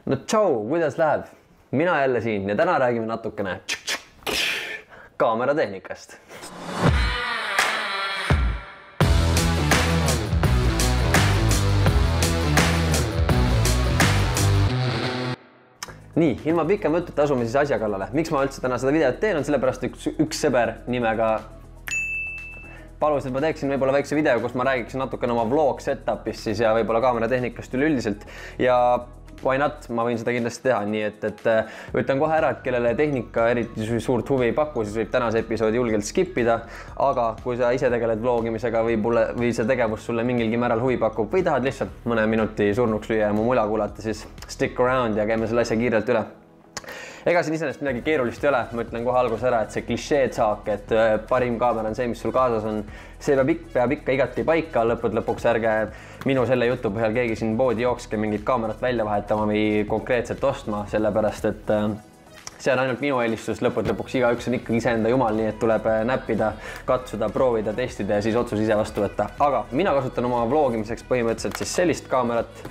No tšau, kuidas läheb? Mina jälle siin ja täna räägime natukene kaameratehnikast. Nii, ilma pikema jututa asume siis asja kallale. Miks ma üldse täna seda videot teen, on sellepärast üks sõber nimega palus, et ma teeksin võib-olla väikse video, kus ma räägiksin natukene oma vlog setupist siis ja võib-olla kaameratehnikast üleüldiselt. Ja why not? Ma võin seda kindlasti teha, nii et ütlen kohe ära, et kellele tehnika eriti suurt huvi ei paku, siis võib tänase episoodi julgelt skipida. Aga kui sa ise tegeled vlogimisega või see tegevus sulle mingilgi määral huvi pakub või tahad lihtsalt mõne minuti surnuks lüüa ja mu mula kuulata, siis stick around ja käime selle asja kiirelt üle. Ega siin iseenesest midagi keerulist ei ole, ma ütlen kohe alguses ära, et see klišeed-saak, et parim kaamera on see, mis sul kaasas on, see peab ikka igati paika, lõpuks ärge minu selle jutu põhjal keegi siin poodi jookske mingit kaamerat välja vahetama või konkreetselt ostma, sellepärast et see on ainult minu eelistus, lõpuks igaüks on ikkagi iseenda jumal, nii et tuleb näppida, katsuda, proovida, testida ja siis otsus ise vastu võtta. Aga mina kasutan oma vlogimiseks põhimõtteliselt siis sellist kaamerat,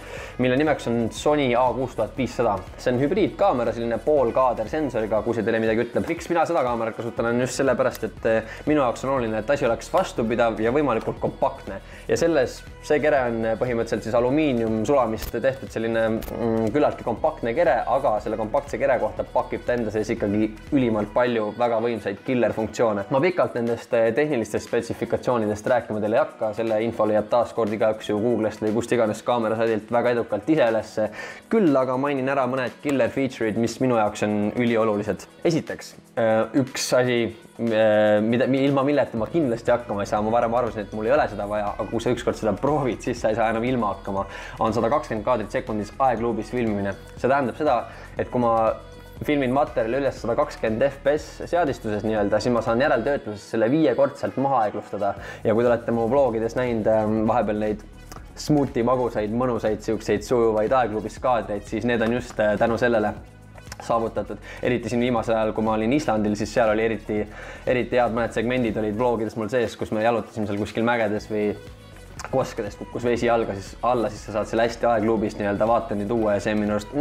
mille nimeks on Sony A6500. See on hübriidkaamera, selline poolkaader sensoriga, kui see teile midagi ütleb. Miks mina seda kaamerat kasutan on just sellepärast, et minu jaoks on oluline, et asi oleks vastupidav ja võimalikult kompaktne. Ja see kere on põhimõtteliselt siis alumiinium sulamist tehtud selline küllaltki kompaktne kere, aga selle kompaktse kere kohta pakib ta enda sees ikkagi ülimalt palju väga võimsaid killer-funktsioone. Ma pikalt nendest tehnilistest spetsifikatsioonidest rääkima teile ei hakka, selle info leiab taaskord igaüks ju Googlest või kust iganes kaamerasadilt väga edukalt ise ülesse. Küll aga mainin ära mõned killer feature'id, mis minu jaoks on üliolulised. Esiteks, üks asi, ilma milleta ma kindlasti hakkama ei saa, ma varem arvasin, et mul ei ole seda vaja, aga kui sa ükskord seda proovid, siis sa ei saa enam ilma hakkama, on 120 kaadrit sekundis aegluubis filmimine. See tähendab seda, et kui ma filmin materjali üles 120 FPS seadistuses nii-öelda, siis ma saan järeltöötluses selle 5-kordselt maha aeglustada ja kui te olete mu vlogides näinud vahepeal neid smuuti magusaid, mõnusaid, siukseid sujuvaid aegluubis kaadreid, siis need on just tänu sellele saavutatud. Eriti siin viimasel ajal, kui ma olin Islandil, siis seal oli eriti head mõned segmendid olid vlogides mul sees, kus me jalutasime seal kuskil mägedes või koskedest kukkus vesi alla, siis sa saad selle hästi aegluubist nii-öelda vaateni tuua ja see on minu arust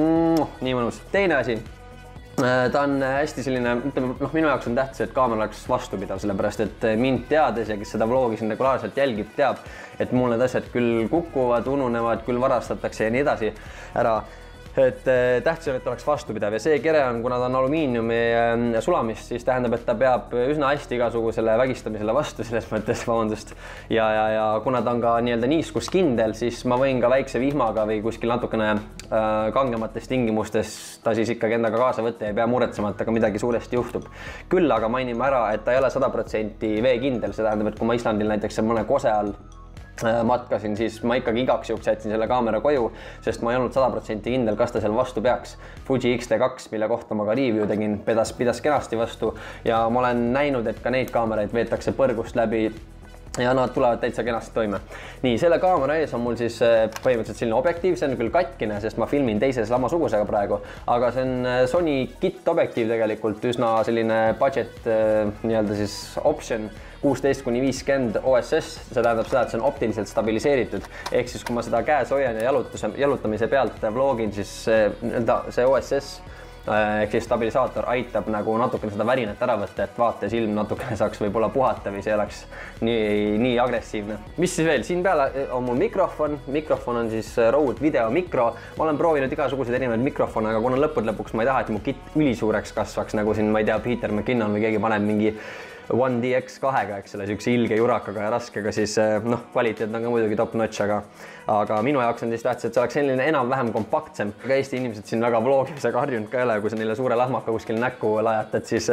nii mõnus. Teine asi, ta on hästi selline, minu jaoks on tähtis, et kaamera oleks vastupidav, sellepärast et mind teades ja kes seda vlogi siin regulaarselt jälgib, teab, et mul need asjad küll kukuvad, ununevad, küll varastatakse ja nii edasi ära. Et tähtis on, et oleks vastupidav ja see kere on, kuna ta on alumiiniumi sulamist, siis tähendab, et ta peab üsna hästi igasugusele vägistamisele vastu selles mõttes, vabandust. Ja kuna ta on ka nii-öelda niiskuskindel, siis ma võin ka väikse vihmaga või kuskil natukene kangemates tingimustes ta siis ikkagi endaga kaasa võtta ja ei pea muretsema, et aga midagi suuresti juhtub. Küll aga mainime ära, et ta ei ole 100% veekindel, see tähendab, et kui ma Islandil näiteks mõne kose all matkasin, siis ma ikkagi igaks juhuks jätsin selle kaamera koju, sest ma ei olnud 100% kindel, kas ta seal vastu peaks. Fuji X-T2, mille kohta ma ka review tegin, pidas kenasti vastu ja ma olen näinud, et ka neid kaameraid veetakse põrgust läbi ja nad tulevad täitsa kenasti toime. Nii, selle kaamera ees on mul siis põhimõtteliselt selline objektiiv, see on küll katkine, sest ma filmin teise samasugusega praegu, aga see on Sony kit objektiiv tegelikult, üsna selline budget nii-öelda siis option 16-50 OSS, see tähendab seda, et see on optiliselt stabiliseeritud. Ehk siis, kui ma seda käes hoian ja jalutamise pealt vlogin, siis see OSS ehk siis stabilisaator aitab nagu natukene seda värinet ära võtta, et vaate silm natukene saaks võib-olla puhata või see oleks nii agressiivne. Mis siis veel? Siin peale on mul mikrofon on siis Rode Video Micro. Ma olen proovinud igasuguseid erinevaid mikrofone, aga kuna lõpuks ma ei taha, et mu kit ülisuureks kasvaks, nagu siin, ma ei tea, Peter McKinnon või keegi paneb mingi 1DX2-ga, eks selle siukse ilge jurakaga ja raskega, siis kvaliteet on ka muidugi top notch, aga minu jaoks on siis tähtis, et see oleks selline enam-vähem kompaktsem. Aga Eesti inimesed siin väga vlogimisega harjunud ka ei ole, kui sa neile suure lahmaka kuskil näkku lajatad, siis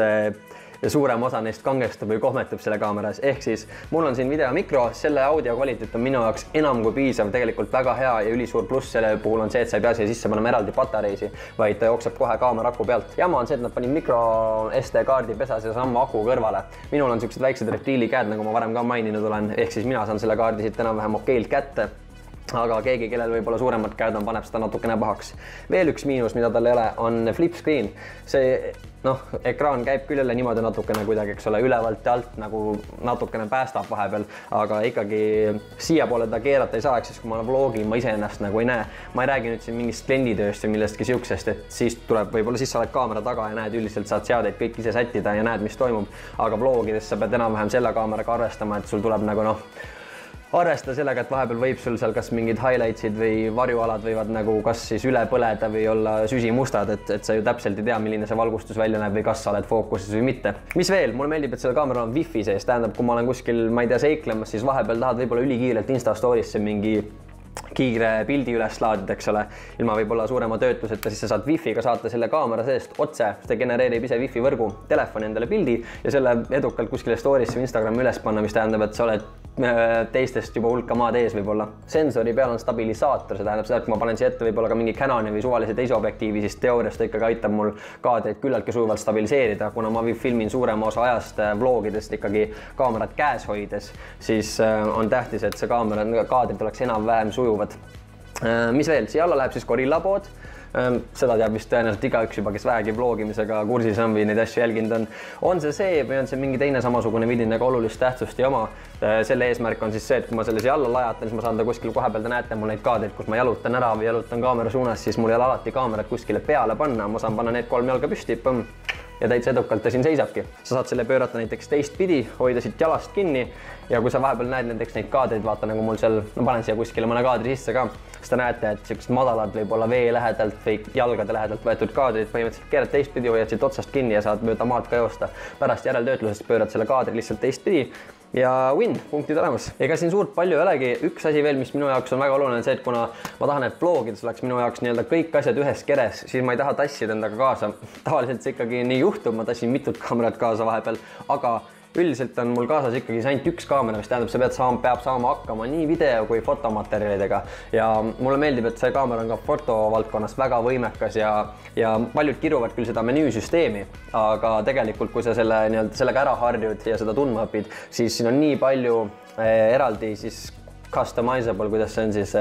suurem osa neist kangestub või kohmetub selle kaameras. Ehk siis mul on siin video mikro, selle audio kvaliteet on minu jaoks enam kui piisav, tegelikult väga hea ja ülisuur pluss selle puhul on see, et sa ei pea siia sisse panema eraldi patareisi, vaid ta jookseb kohe kaamera aku pealt. Jama on see, et nad panid mikro SD-kaardi pesas ja samma aku kõrvale. Minul on siuksed väiksed reptiilikäed, nagu ma varem ka maininud olen, ehk siis mina saan selle kaardi siit enam-vähem okeilt kätte. aga keegi, kellel võib-olla suuremad käed on, paneb seda natukene pahaks. Veel üks miinus, mida tal ei ole, on flip screen. See ekraan käib küll jälle niimoodi natukene kuidagi, eks ole, ülevalt ja alt nagu natukene päästab vahepeal, aga ikkagi siia poole ta keerata ei saa, eks siis kui ma vlogin, ma iseennast nagu ei näe. Ma ei räägi nüüd siin mingist klienditööst või millestki siuksest, et siis tuleb võib-olla siis sa oled kaamera taga ja näed, üldiselt saad seadeid kõik ise sättida ja näed, mis toimub, aga vlogides sa pead enam-vähem selle kaameraga arvestama, et sul tuleb nagu arvestada sellega, et vahepeal võib sul seal kas mingid highlightsid või varjualad võivad nagu kas siis üle põleda või olla süsimustad, et sa ju täpselt ei tea, milline see valgustus välja näeb või kas sa oled fookuses või mitte. Mis veel? Mulle meeldib, et selle kaamera on wifi sees, tähendab, kui ma olen kuskil, ma ei tea, seiklemas, siis vahepeal tahad võib-olla ülikiirelt Insta Story'sse mingi kiire pildi üles laadida, eks ole, ilma võib-olla suurema töötluseta, siis sa saad wifi'ga saata selle kaamera seest otse, see genereerib ise wifi võrgu telefoni endale pildi ja selle edukalt kuskile Story'sse või Instagrami üles panna, mis tähendab, et sa oled teistest juba hulka maad ees võib-olla. Sensori peal on stabilisaator, see tähendab seda, et kui ma panen siia ette võib-olla ka mingi Canoni või suvalise teise objektiivi, siis teoorias ta ikkagi aitab mul kaadreid küllaltki sujuvalt stabiliseerida, kuna ma filmin suurema osa ajast vlogidest ikkagi kaamerat käes hoides, siis on tähtis, et see kaadrid oleks enam-vähem sujuvad. Mis veel? Siia alla läheb siis Gorilla pood. Seda teab vist tõenäoliselt igaüks juba, kes vähegi vlogimisega kursis on või neid asju jälginud on. On see või on see mingi teine samasugune vidin, aga olulist tähtsust ei oma. Selle eesmärk on siis see, et kui ma selle siia alla lajatan, siis ma saan ta kuskil kohe peal, te näete mul neid kaadreid, kus ma jalutan ära või jalutan kaamera suunas, siis mul ei ole alati kaamerat kuskile peale panna. Ma saan panna need 3 jalga püsti, põmm, ja täitsa edukalt ta siin seisabki. Sa saad selle pöörata näiteks teistpidi, hoida siit jalast kinni ja kui sa vahepeal näed näiteks neid kaadreid, vaata nagu mul seal, panen siia kuskile mõne kaadri sisse ka, siis te näete, et siuksed madalad võib-olla vee lähedalt või jalgade lähedalt võetud kaadrid põhimõtteliselt keerad teistpidi, hoiad siit otsast kinni ja saad mööda maad ka joosta. Pärast järeltöötlusest pöörad selle kaadri lihtsalt teistpidi ja win, punktid olemas. Ega siin suurt palju ei olegi. Üks asi veel, mis minu jaoks on väga oluline, see, et kuna ma tahan, et vlogides oleks minu jaoks nii-öelda kõik asjad ühes keres, siis ma ei taha tassida endaga kaasa. Tavaliselt see ikkagi nii juhtub, ma tassin mitut kaamerat kaasa vahepeal, aga üldiselt on mul kaasas ikkagi ainult üks kaamera, mis tähendab, sa peab saama hakkama nii video kui fotomaterjalidega ja mulle meeldib, et see kaamera on ka fotovaldkonnas väga võimekas ja paljud kiruvad küll seda menüüsüsteemi, aga tegelikult, kui sa sellega ära harjud ja seda tundma õpid, siis siin on nii palju eraldi siis customizable, kuidas see on siis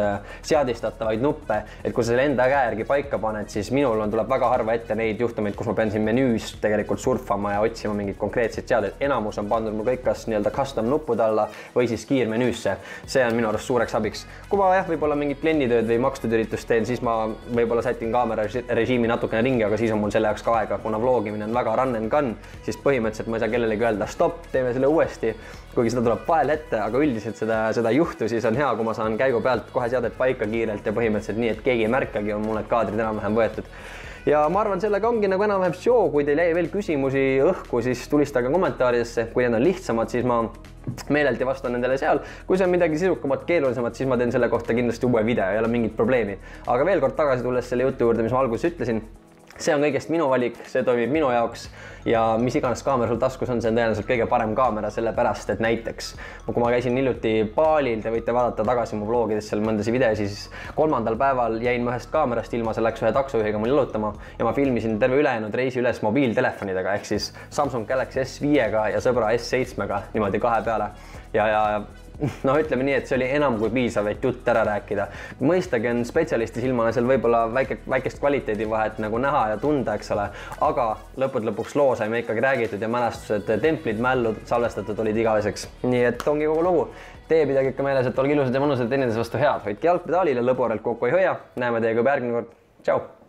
seadistatavaid nuppe, et kui sa selle enda käe järgi paika paned, siis minul tuleb väga harva ette neid juhtumeid, kus ma pean siin menüüs tegelikult surfama ja otsima mingit konkreetset seadet. Enamus on pandud mul kõik kas nii-öelda custom nuppude alla või siis kiirmenüüsse. See on minu arust suureks abiks. Kui ma võib-olla mingit klienditööd või makstud üritust teen, siis ma võib-olla sätin kaamera režiimi natukene ringi, aga siis on mul selle jaoks ka aega, kuna vlogimine on väga run and gun, siis põhimõtteliselt ma ei saa kellelegi öelda stopp, teeme selle uuesti, kuigi seda tuleb vahel ette, aga üldiselt seda ei juhtu, siis on hea, kui ma saan käigu pealt kohe seadet paika kiirelt ja põhimõtteliselt nii, et keegi ei märkagi, on mul need kaadrid enam-vähem võetud. Ja ma arvan, sellega ongi nagu enam-vähem show, kui teil jäi veel küsimusi õhku, siis tulistage kommentaaridesse, kui need on lihtsamad, siis ma meeleldi vastan nendele seal. Kui see on midagi sisukamat, keerulisemat, siis ma teen selle kohta kindlasti uue video, ei ole mingit probleemi. Aga veel kord tagasi tulles selle jutu juurde, mis ma alguses ütlesin, see on kõigest minu valik, see toimib minu jaoks ja mis iganes kaamera sul taskus on, see on tõenäoliselt kõige parem kaamera, sellepärast, et näiteks kui ma käisin hiljuti Balil, te võite vaadata tagasi mu vlogides seal mõndasi videosi, siis 3. päeval jäin ma ühest kaamerast ilma, see läks ühe taksojuhiga mul jalutama ja ma filmisin terve ülejäänud reisi üles mobiiltelefonidega ehk siis Samsung Galaxy S5-ga ja sõbra S7-ga niimoodi kahe peale ja ütleme nii, et see oli enam kui piisav, et jutt ära rääkida. Mõistagi on spetsialisti silmale seal võib-olla väikest kvaliteedivahet nagu näha ja tunda, eks ole, aga lõpuks loo saime ikkagi räägitud ja mälestused, templid, mällud, salvestatud olid igaveseks. Nii et ongi kogu lugu. Tee pidage ikka meeles, et olge ilusad ja mõnusad teineteise vastu head. Hoidke jalgpedaalile, lõbu arvelt kokku ei hoia. Näeme teiega juba järgmine kord. Tšau!